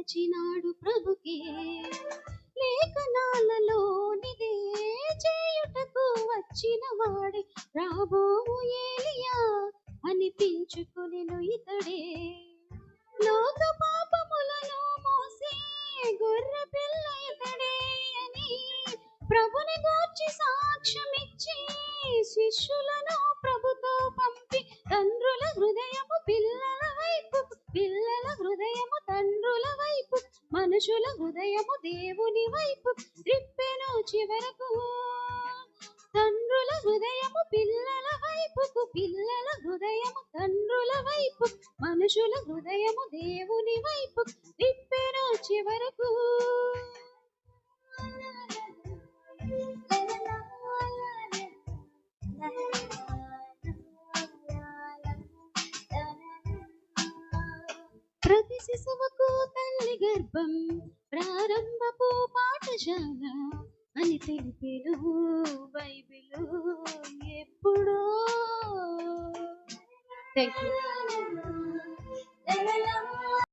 తలచినాడు ప్రభుకే లేఖనాలలోనిదే చేయుటకు వచ్చిన వాడే రాబోవు ఏలియా అనిపించుకొనెను ఇతడే లోక పాపములను మోసే గొర్రె పిల్ల ఇతడే అని ప్రభుని గూర్చి సాక్ష్యమిచ్చి శిష్యులను ప్రభుతో పంపి తండ్రుల హృదయము పిల్లల వైపు పిల్లల హృదయము తండ్రుల వైపు మనుషుల హృదయము దేవుని వైపు త్రిప్పెను చివరకు తండ్రుల హృదయము పిల్లల వైపుకు పిల్లల హృదయము తండ్రుల వైపు మనుషుల హృదయము దేవుని వైపు త్రిప్పెను చివరకు ప్రతి శిశువుకు తల్లి గర్భం ప్రారంభపు పాఠశాల అని తెలిపెను బైబిలు ఎప్పుడో. Thank you.